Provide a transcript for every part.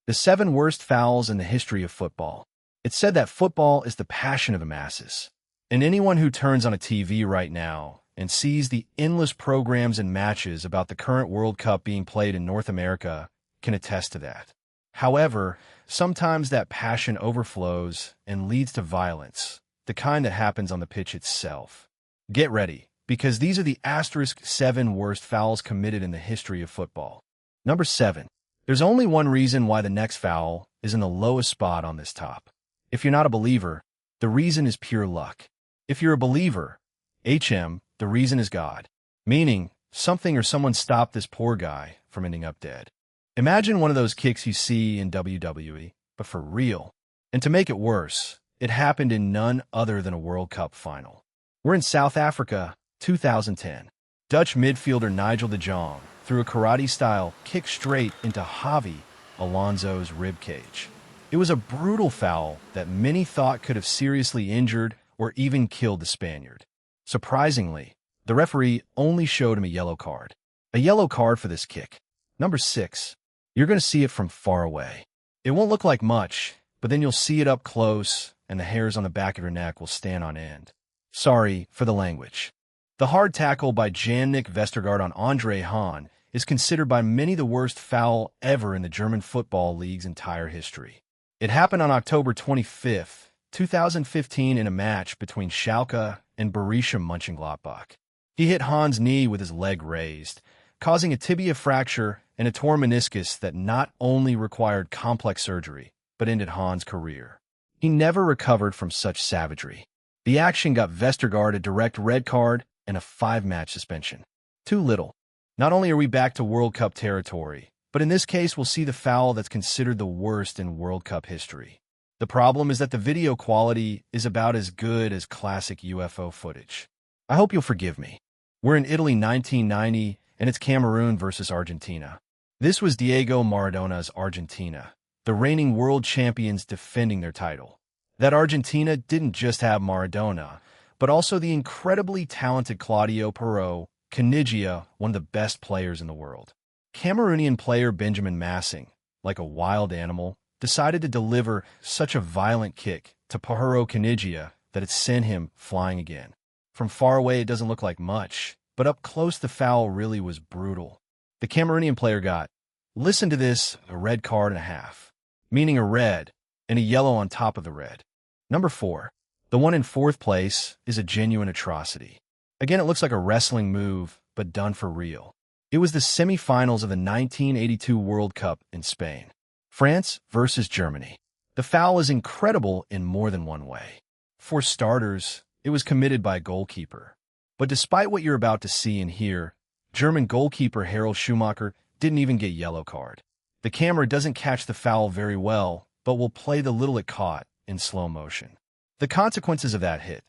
The 7 worst fouls in the history of football. It's said that football is the passion of the masses. And anyone who turns on a TV right now and sees the endless programs and matches about the current World Cup being played in North America can attest to that. However, sometimes that passion overflows and leads to violence, the kind that happens on the pitch itself. Get ready, because these are the asterisk 7 worst fouls committed in the history of football. Number 7. There's only one reason why the next foul is in the lowest spot on this top. If you're not a believer, the reason is pure luck. If you're a believer, the reason is God. Meaning, something or someone stopped this poor guy from ending up dead. Imagine one of those kicks you see in WWE, but for real. And to make it worse, it happened in none other than a World Cup final. We're in South Africa, 2010. Dutch midfielder Nigel de Jong threw a karate-style kick straight into Javi Alonso's ribcage. It was a brutal foul that many thought could have seriously injured or even killed the Spaniard. Surprisingly, the referee only showed him a yellow card. A yellow card for this kick. Number 6. You're going to see it from far away. It won't look like much, but then you'll see it up close, and the hairs on the back of your neck will stand on end. Sorry for the language. The hard tackle by Jan-Nick Vestergaard on Andre Hahn is considered by many the worst foul ever in the German Football League's entire history. It happened on October 25, 2015 in a match between Schalke and Borussia Mönchengladbach. He hit Hahn's knee with his leg raised, causing a tibia fracture and a torn meniscus that not only required complex surgery, but ended Hahn's career. He never recovered from such savagery. The action got Vestergaard a direct red card and a 5-match suspension. Too little. Not only are we back to World Cup territory, but in this case we'll see the foul that's considered the worst in World Cup history. The problem is that the video quality is about as good as classic UFO footage. I hope you'll forgive me. We're in Italy 1990, and it's Cameroon versus Argentina. This was Diego Maradona's Argentina, the reigning world champions defending their title. That Argentina didn't just have Maradona, but also the incredibly talented Claudio Perot, Canigia, one of the best players in the world. Cameroonian player Benjamin Massing, like a wild animal, decided to deliver such a violent kick to Perot Canigia that it sent him flying again. From far away it doesn't look like much, but up close the foul really was brutal. The Cameroonian player got, listen to this, a red card and a half, meaning a red and a yellow on top of the red. Number 4. The one in 4th place is a genuine atrocity. Again, it looks like a wrestling move, but done for real. It was the semifinals of the 1982 World Cup in Spain. France versus Germany. The foul is incredible in more than one way. For starters, it was committed by a goalkeeper. But despite what you're about to see and hear, German goalkeeper Harald Schumacher didn't even get yellow card. The camera doesn't catch the foul very well, but will play the little it caught in slow motion. The consequences of that hit.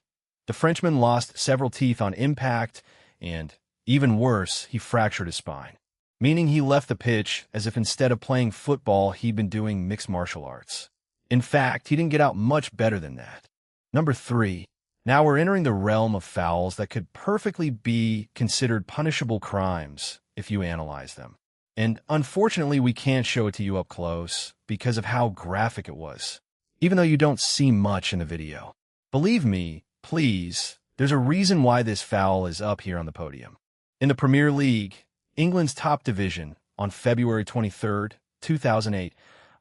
The Frenchman lost several teeth on impact, and, even worse, he fractured his spine. Meaning he left the pitch as if instead of playing football, he'd been doing mixed martial arts. In fact, he didn't get out much better than that. Number 3. Now we're entering the realm of fouls that could perfectly be considered punishable crimes if you analyze them. And unfortunately, we can't show it to you up close because of how graphic it was, even though you don't see much in the video. Believe me, please, there's a reason why this foul is up here on the podium. In the Premier League, England's top division, on February 23, 2008,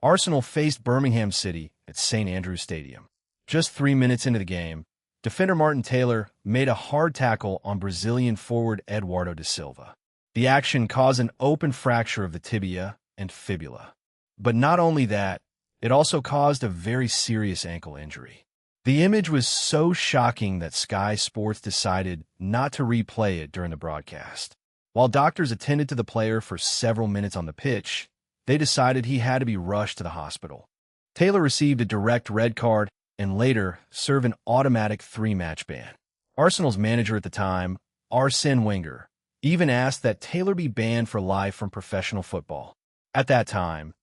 Arsenal faced Birmingham City at St. Andrew's Stadium. Just 3 minutes into the game, defender Martin Taylor made a hard tackle on Brazilian forward Eduardo da Silva. The action caused an open fracture of the tibia and fibula. But not only that, it also caused a very serious ankle injury. The image was so shocking that Sky Sports decided not to replay it during the broadcast. While doctors attended to the player for several minutes on the pitch, they decided he had to be rushed to the hospital. Taylor received a direct red card and later served an automatic 3-match ban. Arsenal's manager at the time, Arsene Wenger, even asked that Taylor be banned for life from professional football. At that time,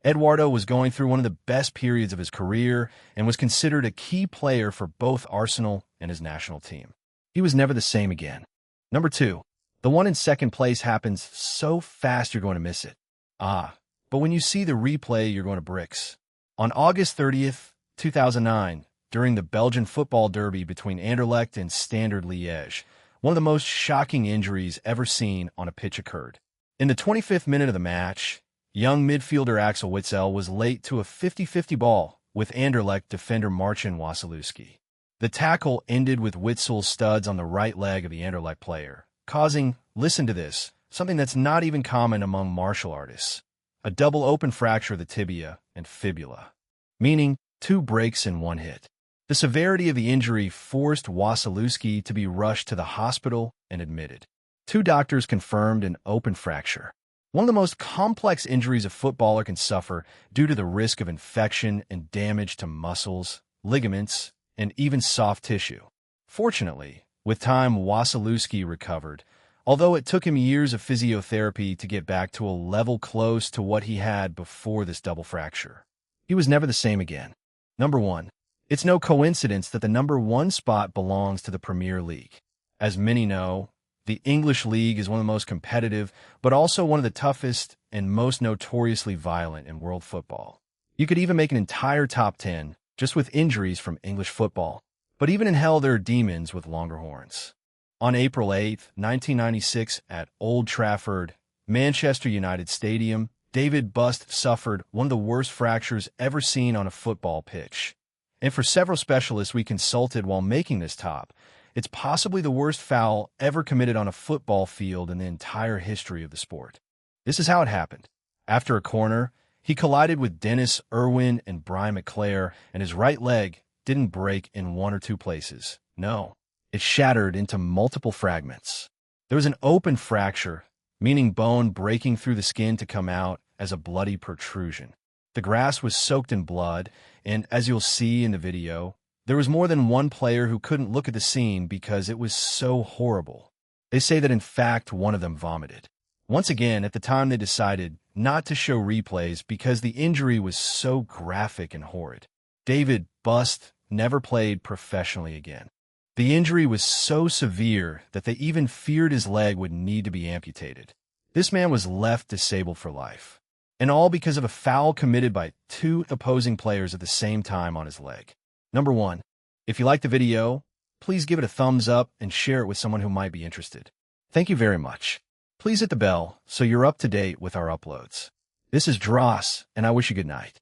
Eduardo was going through one of the best periods of his career and was considered a key player for both Arsenal and his national team. He was never the same again. Number 2. The one in 2nd place happens so fast you're going to miss it. But but when you see the replay, you're going to bricks. On August 30th, 2009, during the Belgian football derby between Anderlecht and Standard Liège, one of the most shocking injuries ever seen on a pitch occurred. In the 25th minute of the match, young midfielder Axel Witsel was late to a 50-50 ball with Anderlecht defender Marcin Wasilewski. The tackle ended with Witzel's studs on the right leg of the Anderlecht player, causing, listen to this, something that's not even common among martial artists, a double open fracture of the tibia and fibula, meaning 2 breaks in 1 hit. The severity of the injury forced Wasilewski to be rushed to the hospital and admitted. 2 doctors confirmed an open fracture, one of the most complex injuries a footballer can suffer due to the risk of infection and damage to muscles, ligaments, and even soft tissue. Fortunately, with time, Wasilewski recovered, although it took him years of physiotherapy to get back to a level close to what he had before this double fracture. He was never the same again. Number 1. It's no coincidence that the number 1 spot belongs to the Premier League. As many know, the English League is one of the most competitive, but also one of the toughest and most notoriously violent in world football. You could even make an entire top 10 just with injuries from English football. But even in hell, there are demons with longer horns. On April 8, 1996, at Old Trafford, Manchester United Stadium, David Bust suffered one of the worst fractures ever seen on a football pitch. And for several specialists we consulted while making this top, it's possibly the worst foul ever committed on a football field in the entire history of the sport. This is how it happened. After a corner, he collided with Dennis Irwin and Brian McClare, and his right leg didn't break in 1 or 2 places. No, it shattered into multiple fragments. There was an open fracture, meaning bone breaking through the skin to come out as a bloody protrusion. The grass was soaked in blood, and as you'll see in the video, there was more than one player who couldn't look at the scene because it was so horrible. They say that in fact one of them vomited. Once again, at the time they decided not to show replays because the injury was so graphic and horrid. David Bust never played professionally again. The injury was so severe that they even feared his leg would need to be amputated. This man was left disabled for life, and all because of a foul committed by 2 opposing players at the same time on his leg. Number 1, if you liked the video, please give it a thumbs up and share it with someone who might be interested. Thank you very much. Please hit the bell so you're up to date with our uploads. This is Dross, and I wish you good night.